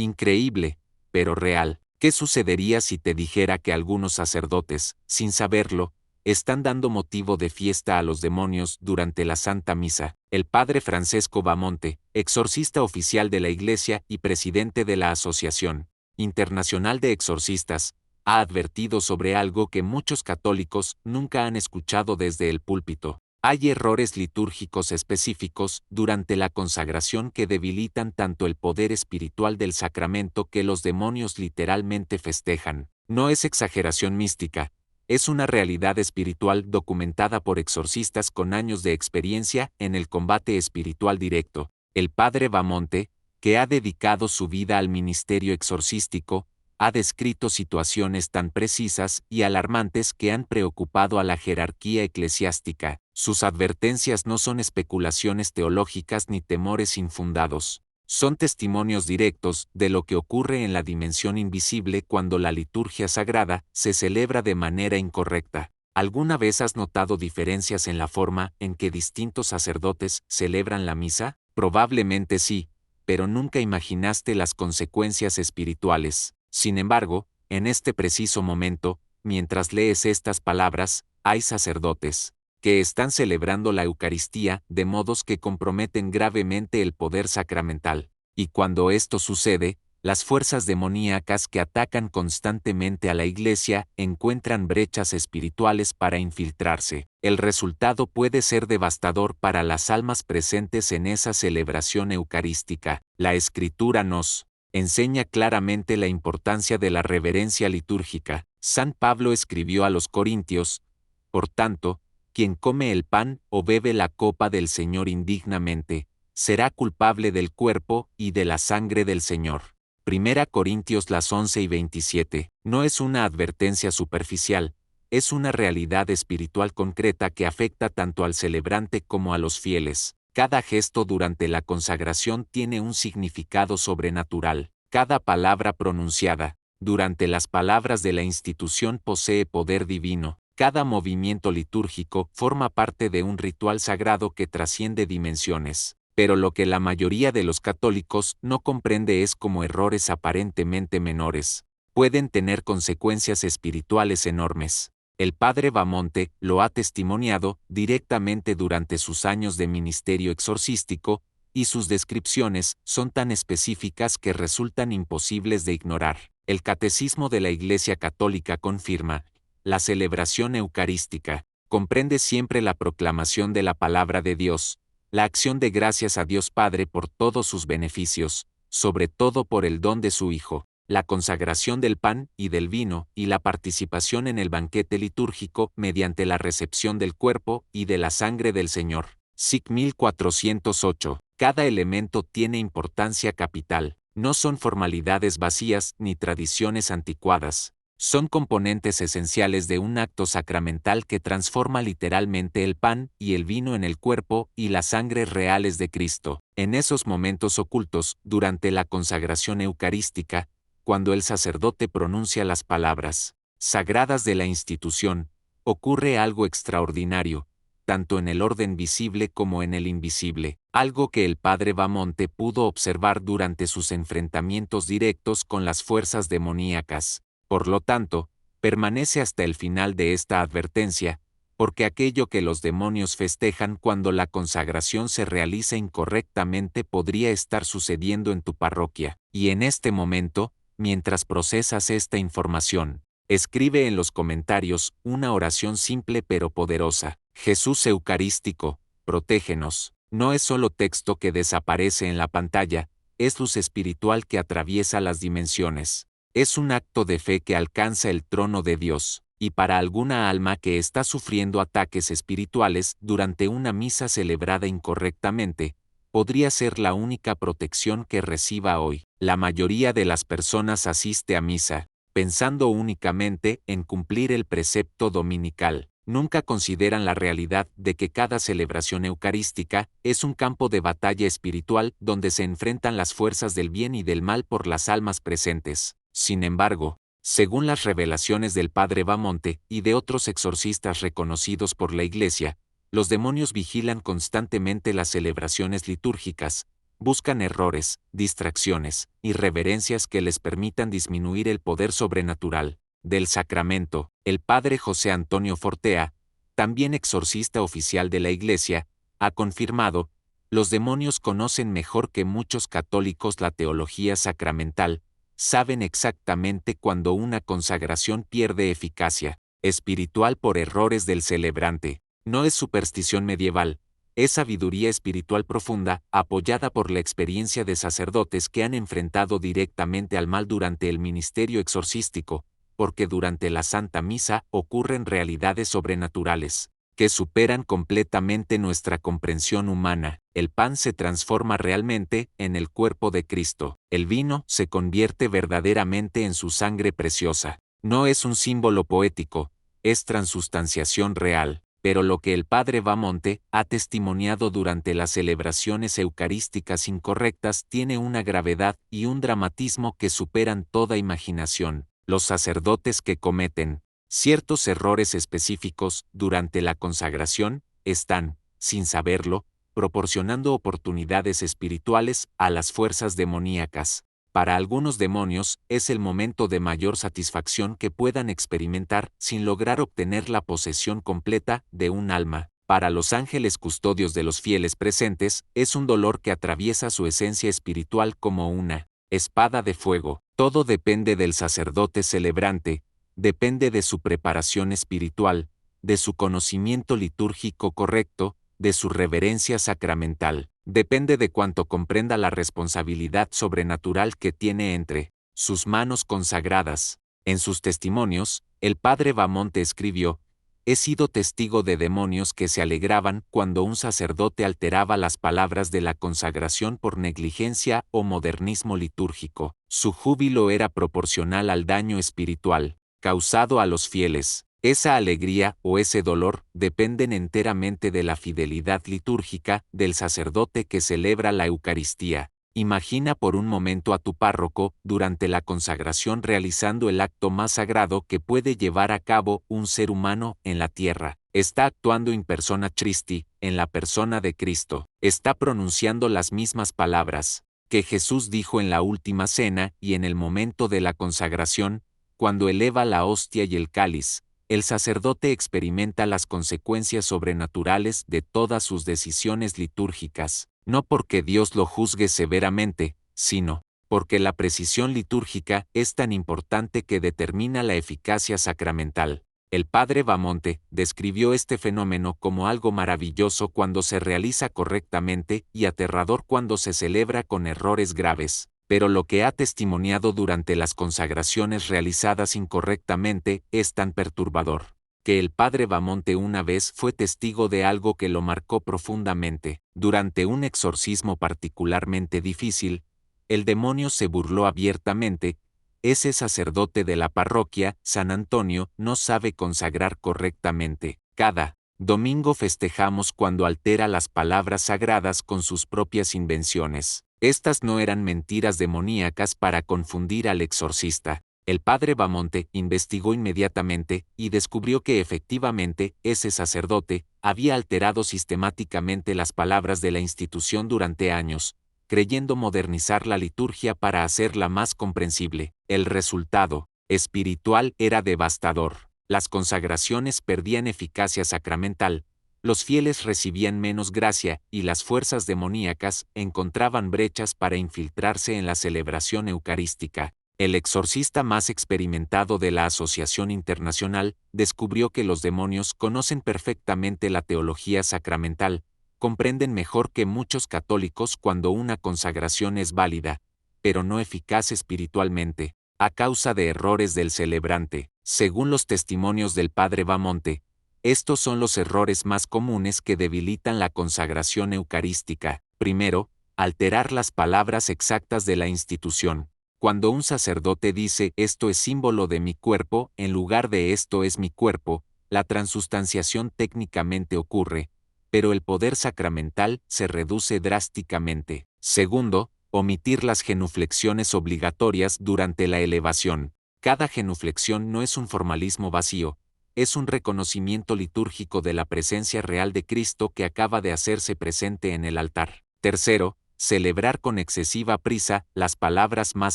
Increíble, pero real. ¿Qué sucedería si te dijera que algunos sacerdotes, sin saberlo, están dando motivo de fiesta a los demonios durante la Santa Misa? El padre Francesco Bamonte, exorcista oficial de la Iglesia y presidente de la Asociación Internacional de Exorcistas, ha advertido sobre algo que muchos católicos nunca han escuchado desde el púlpito. Hay errores litúrgicos específicos durante la consagración que debilitan tanto el poder espiritual del sacramento que los demonios literalmente festejan. No es exageración mística, es una realidad espiritual documentada por exorcistas con años de experiencia en el combate espiritual directo. El padre Bamonte, que ha dedicado su vida al ministerio exorcístico, ha descrito situaciones tan precisas y alarmantes que han preocupado a la jerarquía eclesiástica. Sus advertencias no son especulaciones teológicas ni temores infundados. Son testimonios directos de lo que ocurre en la dimensión invisible cuando la liturgia sagrada se celebra de manera incorrecta. ¿Alguna vez has notado diferencias en la forma en que distintos sacerdotes celebran la misa? Probablemente sí, pero nunca imaginaste las consecuencias espirituales. Sin embargo, en este preciso momento, mientras lees estas palabras, hay sacerdotes que están celebrando la Eucaristía de modos que comprometen gravemente el poder sacramental. Y cuando esto sucede, las fuerzas demoníacas que atacan constantemente a la Iglesia encuentran brechas espirituales para infiltrarse. El resultado puede ser devastador para las almas presentes en esa celebración eucarística. La Escritura nos enseña claramente la importancia de la reverencia litúrgica. San Pablo escribió a los Corintios: por tanto, quien come el pan o bebe la copa del Señor indignamente, será culpable del cuerpo y de la sangre del Señor. 1 Corintios 11:27. No es una advertencia superficial, es una realidad espiritual concreta que afecta tanto al celebrante como a los fieles. Cada gesto durante la consagración tiene un significado sobrenatural. Cada palabra pronunciada durante las palabras de la institución posee poder divino. Cada movimiento litúrgico forma parte de un ritual sagrado que trasciende dimensiones. Pero lo que la mayoría de los católicos no comprende es cómo errores aparentemente menores pueden tener consecuencias espirituales enormes. El padre Bamonte lo ha testimoniado directamente durante sus años de ministerio exorcístico, y sus descripciones son tan específicas que resultan imposibles de ignorar. El Catecismo de la Iglesia Católica confirma: la celebración eucarística comprende siempre la proclamación de la palabra de Dios, la acción de gracias a Dios Padre por todos sus beneficios, sobre todo por el don de su Hijo, la consagración del pan y del vino y la participación en el banquete litúrgico mediante la recepción del cuerpo y de la sangre del Señor. SIC 1408. Cada elemento tiene importancia capital. No son formalidades vacías ni tradiciones anticuadas. Son componentes esenciales de un acto sacramental que transforma literalmente el pan y el vino en el cuerpo y la sangre reales de Cristo. En esos momentos ocultos, durante la consagración eucarística, cuando el sacerdote pronuncia las palabras sagradas de la institución, ocurre algo extraordinario, tanto en el orden visible como en el invisible, algo que el padre Bamonte pudo observar durante sus enfrentamientos directos con las fuerzas demoníacas. Por lo tanto, permanece hasta el final de esta advertencia, porque aquello que los demonios festejan cuando la consagración se realiza incorrectamente podría estar sucediendo en tu parroquia. Y en este momento, mientras procesas esta información, escribe en los comentarios una oración simple pero poderosa: Jesús Eucarístico, protégenos. No es solo texto que desaparece en la pantalla, es luz espiritual que atraviesa las dimensiones. Es un acto de fe que alcanza el trono de Dios, y para alguna alma que está sufriendo ataques espirituales durante una misa celebrada incorrectamente, podría ser la única protección que reciba hoy. La mayoría de las personas asiste a misa, pensando únicamente en cumplir el precepto dominical. Nunca consideran la realidad de que cada celebración eucarística es un campo de batalla espiritual donde se enfrentan las fuerzas del bien y del mal por las almas presentes. Sin embargo, según las revelaciones del padre Bamonte y de otros exorcistas reconocidos por la Iglesia, los demonios vigilan constantemente las celebraciones litúrgicas, buscan errores, distracciones, irreverencias que les permitan disminuir el poder sobrenatural del sacramento. El padre José Antonio Fortea, también exorcista oficial de la Iglesia, ha confirmado: los demonios conocen mejor que muchos católicos la teología sacramental, saben exactamente cuando una consagración pierde eficacia espiritual por errores del celebrante. No es superstición medieval, es sabiduría espiritual profunda, apoyada por la experiencia de sacerdotes que han enfrentado directamente al mal durante el ministerio exorcístico, porque durante la Santa Misa ocurren realidades sobrenaturales que superan completamente nuestra comprensión humana. El pan se transforma realmente en el cuerpo de Cristo. El vino se convierte verdaderamente en su sangre preciosa. No es un símbolo poético, es transustanciación real. Pero lo que el padre Bamonte ha testimoniado durante las celebraciones eucarísticas incorrectas tiene una gravedad y un dramatismo que superan toda imaginación. Los sacerdotes que cometen ciertos errores específicos durante la consagración están, sin saberlo, proporcionando oportunidades espirituales a las fuerzas demoníacas. Para algunos demonios es el momento de mayor satisfacción que puedan experimentar sin lograr obtener la posesión completa de un alma. Para los ángeles custodios de los fieles presentes es un dolor que atraviesa su esencia espiritual como una espada de fuego. Todo depende del sacerdote celebrante, depende de su preparación espiritual, de su conocimiento litúrgico correcto, de su reverencia sacramental. Depende de cuánto comprenda la responsabilidad sobrenatural que tiene entre sus manos consagradas. En sus testimonios, el padre Bamonte escribió: he sido testigo de demonios que se alegraban cuando un sacerdote alteraba las palabras de la consagración por negligencia o modernismo litúrgico. Su júbilo era proporcional al daño espiritual causado a los fieles. Esa alegría o ese dolor dependen enteramente de la fidelidad litúrgica del sacerdote que celebra la Eucaristía. Imagina por un momento a tu párroco durante la consagración realizando el acto más sagrado que puede llevar a cabo un ser humano en la tierra. Está actuando in persona Christi, en la persona de Cristo. Está pronunciando las mismas palabras que Jesús dijo en la última cena y en el momento de la consagración, cuando eleva la hostia y el cáliz. El sacerdote experimenta las consecuencias sobrenaturales de todas sus decisiones litúrgicas, no porque Dios lo juzgue severamente, sino porque la precisión litúrgica es tan importante que determina la eficacia sacramental. El padre Bamonte describió este fenómeno como algo maravilloso cuando se realiza correctamente y aterrador cuando se celebra con errores graves. Pero lo que ha testimoniado durante las consagraciones realizadas incorrectamente es tan perturbador, que el padre Bamonte una vez fue testigo de algo que lo marcó profundamente. Durante un exorcismo particularmente difícil, el demonio se burló abiertamente: ese sacerdote de la parroquia, San Antonio, no sabe consagrar correctamente. Cada domingo festejamos cuando altera las palabras sagradas con sus propias invenciones. Estas no eran mentiras demoníacas para confundir al exorcista. El padre Bamonte investigó inmediatamente y descubrió que efectivamente ese sacerdote había alterado sistemáticamente las palabras de la institución durante años, creyendo modernizar la liturgia para hacerla más comprensible. El resultado espiritual era devastador. Las consagraciones perdían eficacia sacramental, los fieles recibían menos gracia y las fuerzas demoníacas encontraban brechas para infiltrarse en la celebración eucarística. El exorcista más experimentado de la Asociación Internacional descubrió que los demonios conocen perfectamente la teología sacramental, comprenden mejor que muchos católicos cuando una consagración es válida, pero no eficaz espiritualmente, a causa de errores del celebrante. Según los testimonios del padre Bamonte, estos son los errores más comunes que debilitan la consagración eucarística. Primero, alterar las palabras exactas de la institución. Cuando un sacerdote dice «esto es símbolo de mi cuerpo» en lugar de «esto es mi cuerpo», la transustanciación técnicamente ocurre, pero el poder sacramental se reduce drásticamente. Segundo, omitir las genuflexiones obligatorias durante la elevación. Cada genuflexión no es un formalismo vacío, es un reconocimiento litúrgico de la presencia real de Cristo que acaba de hacerse presente en el altar. Tercero, celebrar con excesiva prisa las palabras más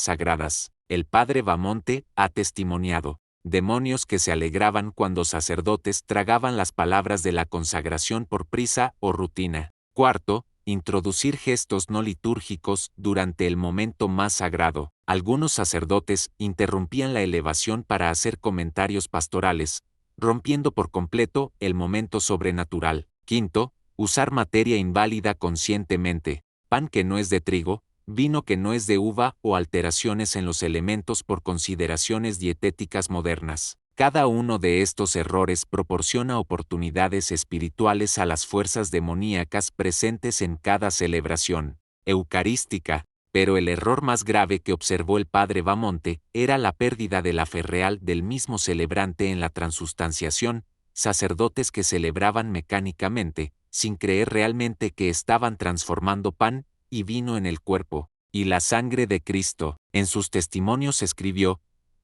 sagradas. El padre Bamonte ha testimoniado demonios que se alegraban cuando sacerdotes tragaban las palabras de la consagración por prisa o rutina. Cuarto, introducir gestos no litúrgicos durante el momento más sagrado. Algunos sacerdotes interrumpían la elevación para hacer comentarios pastorales, rompiendo por completo el momento sobrenatural. Quinto, usar materia inválida conscientemente, pan que no es de trigo, vino que no es de uva o alteraciones en los elementos por consideraciones dietéticas modernas. Cada uno de estos errores proporciona oportunidades espirituales a las fuerzas demoníacas presentes en cada celebración eucarística, pero el error más grave que observó el padre Bamonte era la pérdida de la fe real del mismo celebrante en la transustanciación, sacerdotes que celebraban mecánicamente, sin creer realmente que estaban transformando pan y vino en el cuerpo y la sangre de Cristo. En sus testimonios escribió: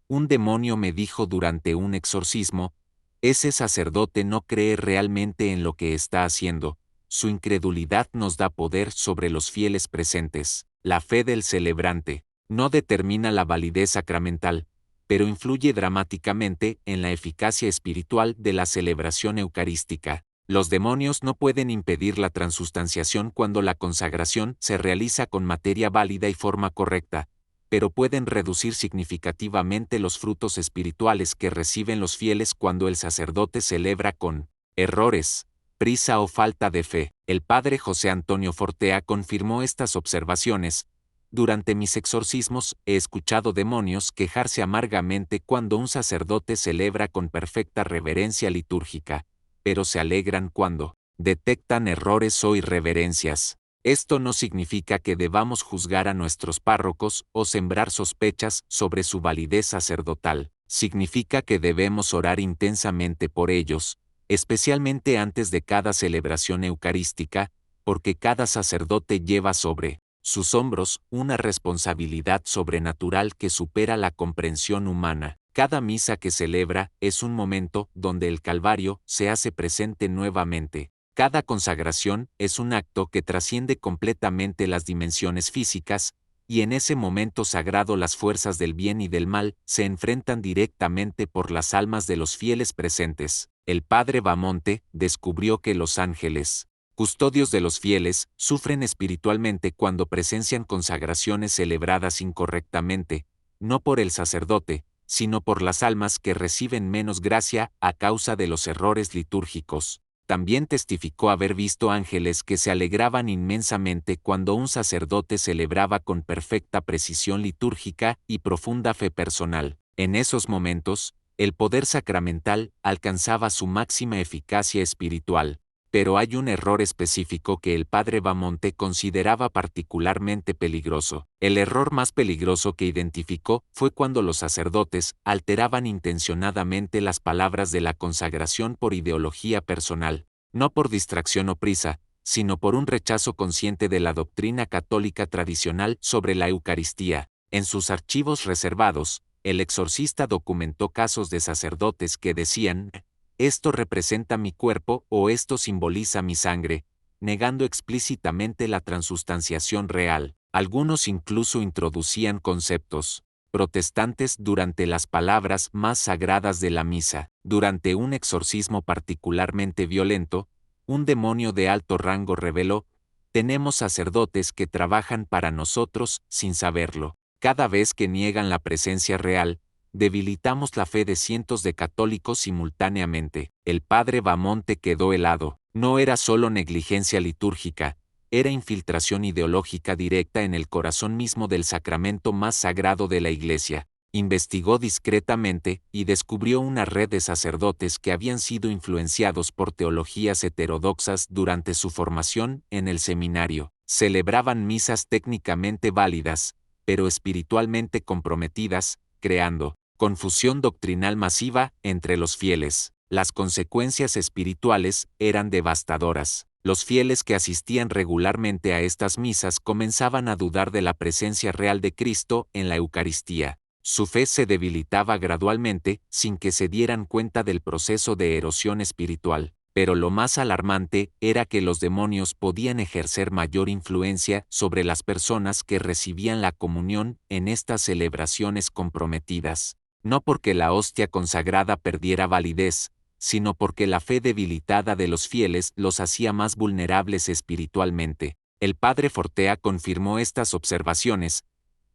un demonio me dijo durante un exorcismo, ese sacerdote no cree realmente en lo que está haciendo, su incredulidad nos da poder sobre los fieles presentes. La fe del celebrante no determina la validez sacramental, pero influye dramáticamente en la eficacia espiritual de la celebración eucarística. Los demonios no pueden impedir la transustanciación cuando la consagración se realiza con materia válida y forma correcta, pero pueden reducir significativamente los frutos espirituales que reciben los fieles cuando el sacerdote celebra con errores, prisa o falta de fe. El padre José Antonio Fortea confirmó estas observaciones. Durante mis exorcismos he escuchado demonios quejarse amargamente cuando un sacerdote celebra con perfecta reverencia litúrgica, pero se alegran cuando detectan errores o irreverencias. Esto no significa que debamos juzgar a nuestros párrocos o sembrar sospechas sobre su validez sacerdotal. Significa que debemos orar intensamente por ellos, especialmente antes de cada celebración eucarística, porque cada sacerdote lleva sobre sus hombros una responsabilidad sobrenatural que supera la comprensión humana. Cada misa que celebra es un momento donde el Calvario se hace presente nuevamente. Cada consagración es un acto que trasciende completamente las dimensiones físicas, y en ese momento sagrado las fuerzas del bien y del mal se enfrentan directamente por las almas de los fieles presentes. El padre Bamonte descubrió que los ángeles, custodios de los fieles, sufren espiritualmente cuando presencian consagraciones celebradas incorrectamente, no por el sacerdote, sino por las almas que reciben menos gracia a causa de los errores litúrgicos. También testificó haber visto ángeles que se alegraban inmensamente cuando un sacerdote celebraba con perfecta precisión litúrgica y profunda fe personal. En esos momentos, el poder sacramental alcanzaba su máxima eficacia espiritual. Pero hay un error específico que el padre Bamonte consideraba particularmente peligroso. El error más peligroso que identificó fue cuando los sacerdotes alteraban intencionadamente las palabras de la consagración por ideología personal, no por distracción o prisa, sino por un rechazo consciente de la doctrina católica tradicional sobre la Eucaristía. En sus archivos reservados, el exorcista documentó casos de sacerdotes que decían: esto representa mi cuerpo o esto simboliza mi sangre, negando explícitamente la transustanciación real. Algunos incluso introducían conceptos protestantes durante las palabras más sagradas de la misa. Durante un exorcismo particularmente violento, un demonio de alto rango reveló: tenemos sacerdotes que trabajan para nosotros sin saberlo. Cada vez que niegan la presencia real, debilitamos la fe de cientos de católicos simultáneamente. El padre Bamonte quedó helado. No era solo negligencia litúrgica, era infiltración ideológica directa en el corazón mismo del sacramento más sagrado de la Iglesia. Investigó discretamente y descubrió una red de sacerdotes que habían sido influenciados por teologías heterodoxas durante su formación en el seminario. Celebraban misas técnicamente válidas, pero espiritualmente comprometidas, creando confusión doctrinal masiva entre los fieles. Las consecuencias espirituales eran devastadoras. Los fieles que asistían regularmente a estas misas comenzaban a dudar de la presencia real de Cristo en la Eucaristía. Su fe se debilitaba gradualmente sin que se dieran cuenta del proceso de erosión espiritual. Pero lo más alarmante era que los demonios podían ejercer mayor influencia sobre las personas que recibían la comunión en estas celebraciones comprometidas, no porque la hostia consagrada perdiera validez, sino porque la fe debilitada de los fieles los hacía más vulnerables espiritualmente. El padre Fortea confirmó estas observaciones.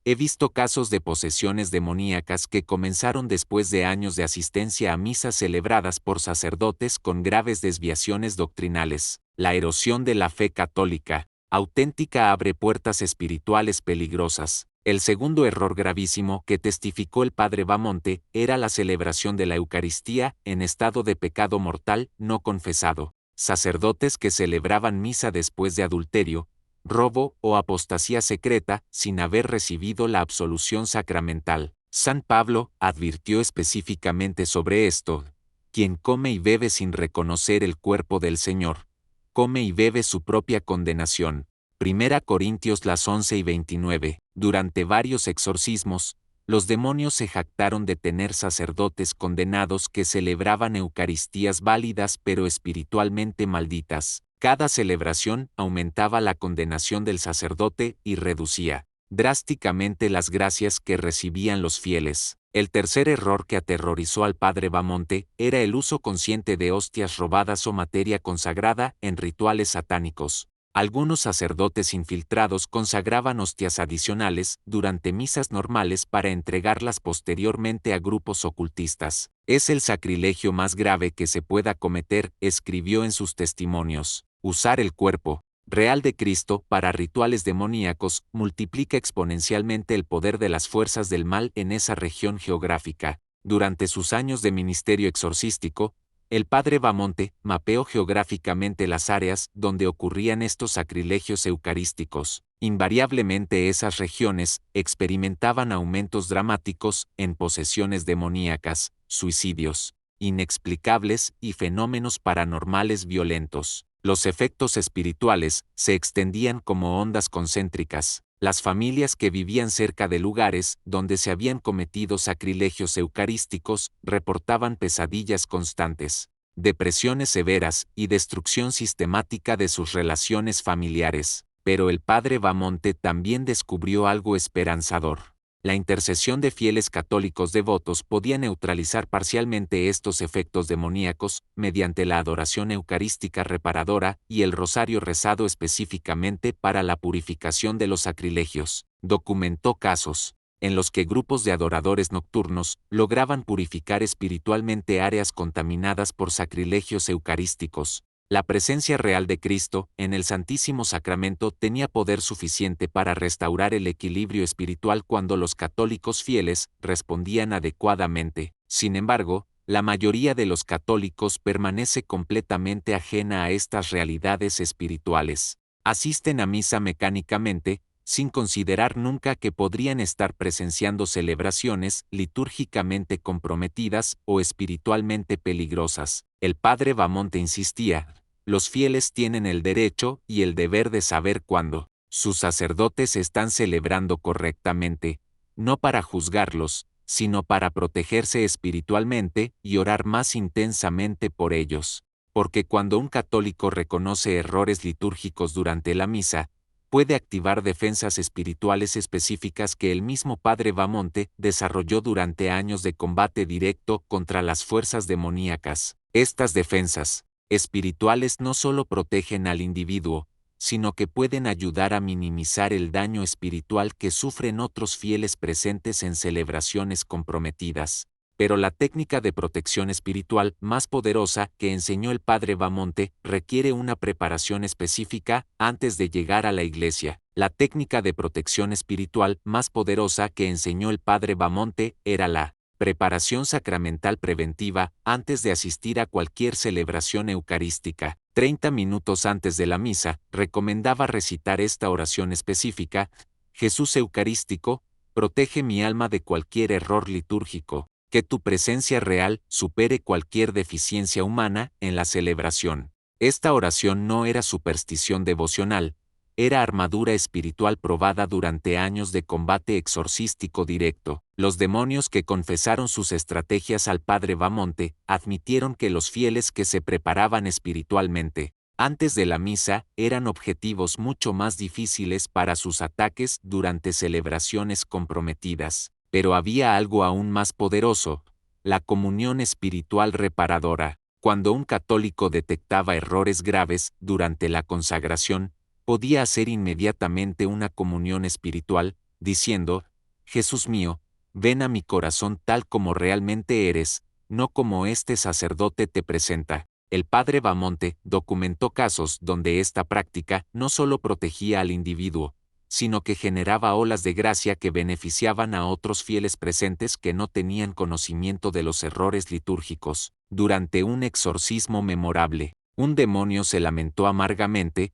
He visto casos de posesiones demoníacas que comenzaron después de años de asistencia a misas celebradas por sacerdotes con graves desviaciones doctrinales. La erosión de la fe católica, auténtica, abre puertas espirituales peligrosas. El segundo error gravísimo que testificó el padre Bamonte era la celebración de la Eucaristía en estado de pecado mortal no confesado. Sacerdotes que celebraban misa después de adulterio, robo o apostasía secreta sin haber recibido la absolución sacramental. San Pablo advirtió específicamente sobre esto: quien come y bebe sin reconocer el cuerpo del Señor, come y bebe su propia condenación. 1 Corintios las 11 y 29. Durante varios exorcismos, los demonios se jactaron de tener sacerdotes condenados que celebraban Eucaristías válidas pero espiritualmente malditas. Cada celebración aumentaba la condenación del sacerdote y reducía drásticamente las gracias que recibían los fieles. El tercer error que aterrorizó al padre Bamonte era el uso consciente de hostias robadas o materia consagrada en rituales satánicos. Algunos sacerdotes infiltrados consagraban hostias adicionales durante misas normales para entregarlas posteriormente a grupos ocultistas. Es el sacrilegio más grave que se pueda cometer, escribió en sus testimonios. Usar el cuerpo real de Cristo para rituales demoníacos multiplica exponencialmente el poder de las fuerzas del mal en esa región geográfica. Durante sus años de ministerio exorcístico, el padre Bamonte mapeó geográficamente las áreas donde ocurrían estos sacrilegios eucarísticos. Invariablemente esas regiones experimentaban aumentos dramáticos en posesiones demoníacas, suicidios inexplicables y fenómenos paranormales violentos. Los efectos espirituales se extendían como ondas concéntricas. Las familias que vivían cerca de lugares donde se habían cometido sacrilegios eucarísticos reportaban pesadillas constantes, depresiones severas y destrucción sistemática de sus relaciones familiares. Pero el padre Bamonte también descubrió algo esperanzador. La intercesión de fieles católicos devotos podía neutralizar parcialmente estos efectos demoníacos mediante la adoración eucarística reparadora y el rosario rezado específicamente para la purificación de los sacrilegios. Documentó casos en los que grupos de adoradores nocturnos lograban purificar espiritualmente áreas contaminadas por sacrilegios eucarísticos. La presencia real de Cristo en el Santísimo Sacramento tenía poder suficiente para restaurar el equilibrio espiritual cuando los católicos fieles respondían adecuadamente. Sin embargo, la mayoría de los católicos permanece completamente ajena a estas realidades espirituales. Asisten a misa mecánicamente, sin considerar nunca que podrían estar presenciando celebraciones litúrgicamente comprometidas o espiritualmente peligrosas. El padre Bamonte insistía: los fieles tienen el derecho y el deber de saber cuándo sus sacerdotes están celebrando correctamente, no para juzgarlos, sino para protegerse espiritualmente y orar más intensamente por ellos. Porque cuando un católico reconoce errores litúrgicos durante la misa, puede activar defensas espirituales específicas que el mismo padre Bamonte desarrolló durante años de combate directo contra las fuerzas demoníacas. Estas defensas espirituales no solo protegen al individuo, sino que pueden ayudar a minimizar el daño espiritual que sufren otros fieles presentes en celebraciones comprometidas. Pero la técnica de protección espiritual más poderosa que enseñó el padre Bamonte requiere una preparación específica antes de llegar a la iglesia. La técnica de protección espiritual más poderosa que enseñó el padre Bamonte era la preparación sacramental preventiva antes de asistir a cualquier celebración eucarística. 30 minutos antes de la misa, recomendaba recitar esta oración específica: Jesús Eucarístico, protege mi alma de cualquier error litúrgico. Que tu presencia real supere cualquier deficiencia humana en la celebración. Esta oración no era superstición devocional, era armadura espiritual probada durante años de combate exorcístico directo. Los demonios que confesaron sus estrategias al padre Bamonte admitieron que los fieles que se preparaban espiritualmente antes de la misa eran objetivos mucho más difíciles para sus ataques durante celebraciones comprometidas. Pero había algo aún más poderoso: la comunión espiritual reparadora. Cuando un católico detectaba errores graves durante la consagración, podía hacer inmediatamente una comunión espiritual, diciendo: Jesús mío, ven a mi corazón tal como realmente eres, no como este sacerdote te presenta. El padre Bamonte documentó casos donde esta práctica no solo protegía al individuo, sino que generaba olas de gracia que beneficiaban a otros fieles presentes que no tenían conocimiento de los errores litúrgicos. Durante un exorcismo memorable, un demonio se lamentó amargamente.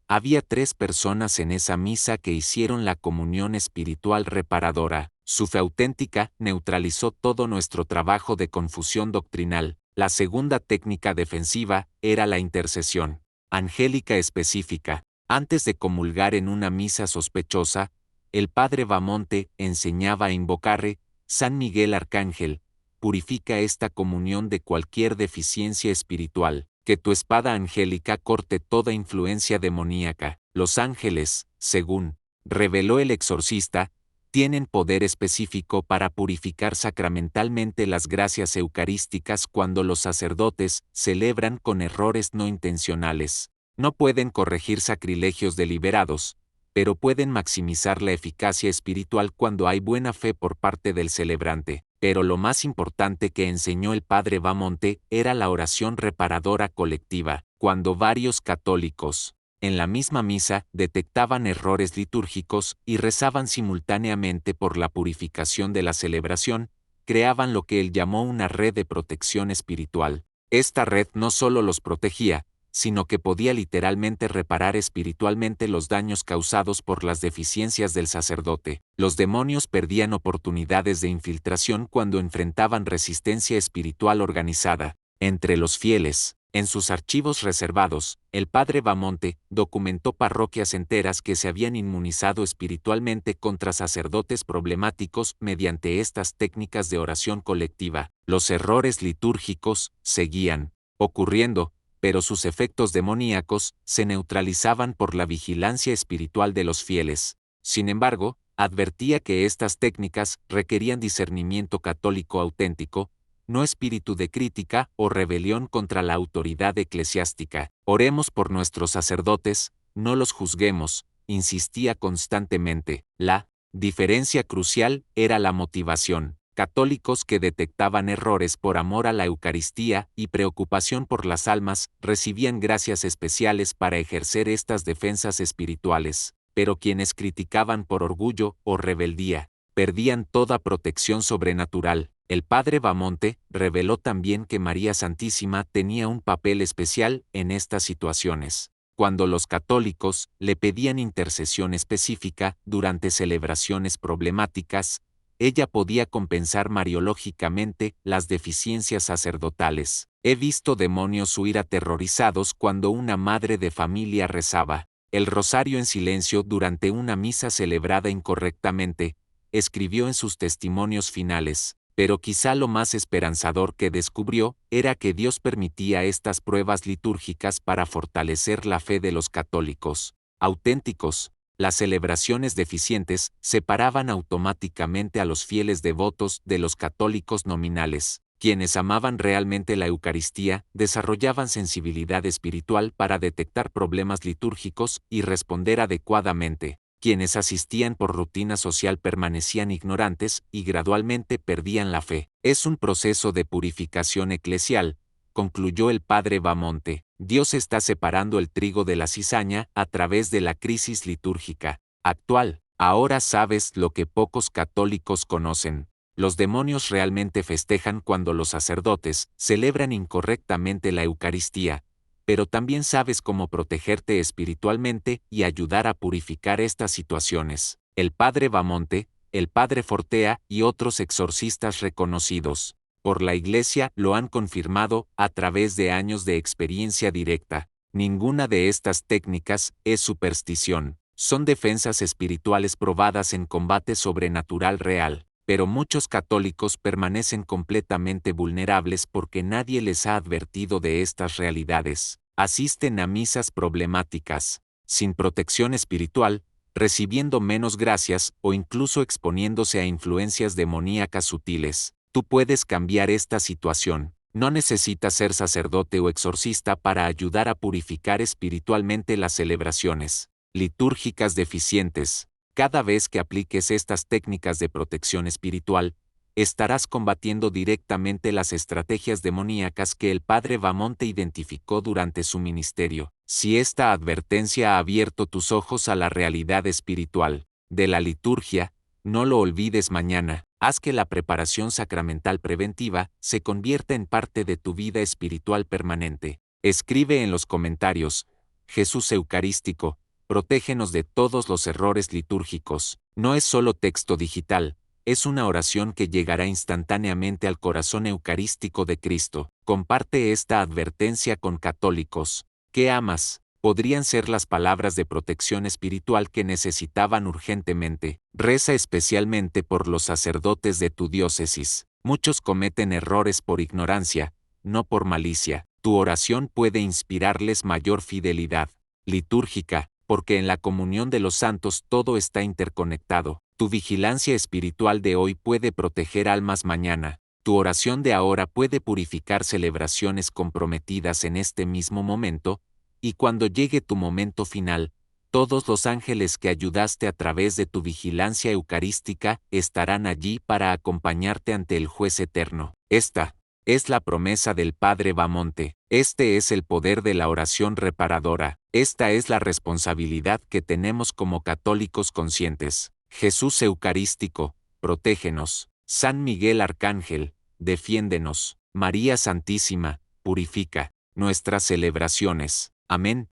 Había 3 personas en esa misa que hicieron la comunión espiritual reparadora. Su fe auténtica neutralizó todo nuestro trabajo de confusión doctrinal. La segunda técnica defensiva era la intercesión angélica específica. Antes de comulgar en una misa sospechosa, el padre Bamonte enseñaba a invocar: San Miguel Arcángel, purifica esta comunión de cualquier deficiencia espiritual. Que tu espada angélica corte toda influencia demoníaca. Los ángeles, según reveló el exorcista, tienen poder específico para purificar sacramentalmente las gracias eucarísticas cuando los sacerdotes celebran con errores no intencionales. No pueden corregir sacrilegios deliberados, pero pueden maximizar la eficacia espiritual cuando hay buena fe por parte del celebrante. Pero lo más importante que enseñó el padre Bamonte era la oración reparadora colectiva. Cuando varios católicos, en la misma misa, detectaban errores litúrgicos y rezaban simultáneamente por la purificación de la celebración, creaban lo que él llamó una red de protección espiritual. Esta red no solo los protegía, sino que podía literalmente reparar espiritualmente los daños causados por las deficiencias del sacerdote. Los demonios perdían oportunidades de infiltración cuando enfrentaban resistencia espiritual organizada entre los fieles. En sus archivos reservados, el padre Bamonte documentó parroquias enteras que se habían inmunizado espiritualmente contra sacerdotes problemáticos mediante estas técnicas de oración colectiva. Los errores litúrgicos seguían ocurriendo, pero sus efectos demoníacos se neutralizaban por la vigilancia espiritual de los fieles. Sin embargo, advertía que estas técnicas requerían discernimiento católico auténtico, no espíritu de crítica o rebelión contra la autoridad eclesiástica. Oremos por nuestros sacerdotes, no los juzguemos, insistía constantemente. La diferencia crucial era la motivación. Católicos que detectaban errores por amor a la Eucaristía y preocupación por las almas recibían gracias especiales para ejercer estas defensas espirituales, pero quienes criticaban por orgullo o rebeldía perdían toda protección sobrenatural. El padre Bamonte reveló también que María Santísima tenía un papel especial en estas situaciones. Cuando los católicos le pedían intercesión específica durante celebraciones problemáticas, ella podía compensar mariológicamente las deficiencias sacerdotales. He visto demonios huir aterrorizados cuando una madre de familia rezaba el rosario en silencio durante una misa celebrada incorrectamente, escribió en sus testimonios finales. Pero quizá lo más esperanzador que descubrió era que Dios permitía estas pruebas litúrgicas para fortalecer la fe de los católicos auténticos. Las celebraciones deficientes separaban automáticamente a los fieles devotos de los católicos nominales. Quienes amaban realmente la Eucaristía desarrollaban sensibilidad espiritual para detectar problemas litúrgicos y responder adecuadamente. Quienes asistían por rutina social permanecían ignorantes y gradualmente perdían la fe. Es un proceso de purificación eclesial, concluyó el padre Bamonte. Dios está separando el trigo de la cizaña a través de la crisis litúrgica actual. Ahora sabes lo que pocos católicos conocen. Los demonios realmente festejan cuando los sacerdotes celebran incorrectamente la Eucaristía, pero también sabes cómo protegerte espiritualmente y ayudar a purificar estas situaciones. El padre Bamonte, el padre Fortea y otros exorcistas reconocidos por la Iglesia lo han confirmado a través de años de experiencia directa. Ninguna de estas técnicas es superstición. Son defensas espirituales probadas en combate sobrenatural real, pero muchos católicos permanecen completamente vulnerables porque nadie les ha advertido de estas realidades. Asisten a misas problemáticas, sin protección espiritual, recibiendo menos gracias o incluso exponiéndose a influencias demoníacas sutiles. Tú puedes cambiar esta situación. No necesitas ser sacerdote o exorcista para ayudar a purificar espiritualmente las celebraciones litúrgicas deficientes. Cada vez que apliques estas técnicas de protección espiritual, estarás combatiendo directamente las estrategias demoníacas que el padre Bamonte identificó durante su ministerio. Si esta advertencia ha abierto tus ojos a la realidad espiritual de la liturgia, no lo olvides mañana. Haz que la preparación sacramental preventiva se convierta en parte de tu vida espiritual permanente. Escribe en los comentarios: Jesús Eucarístico, protégenos de todos los errores litúrgicos. No es solo texto digital, es una oración que llegará instantáneamente al corazón eucarístico de Cristo. Comparte esta advertencia con católicos que amas. Podrían ser las palabras de protección espiritual que necesitaban urgentemente. Reza especialmente por los sacerdotes de tu diócesis. Muchos cometen errores por ignorancia, no por malicia. Tu oración puede inspirarles mayor fidelidad litúrgica, porque en la comunión de los santos todo está interconectado. Tu vigilancia espiritual de hoy puede proteger almas mañana. Tu oración de ahora puede purificar celebraciones comprometidas en este mismo momento, y cuando llegue tu momento final, todos los ángeles que ayudaste a través de tu vigilancia eucarística estarán allí para acompañarte ante el juez eterno. Esta es la promesa del Padre Bamonte. Este es el poder de la oración reparadora. Esta es la responsabilidad que tenemos como católicos conscientes. Jesús Eucarístico, protégenos. San Miguel Arcángel, defiéndenos. María Santísima, purifica nuestras celebraciones. Amén.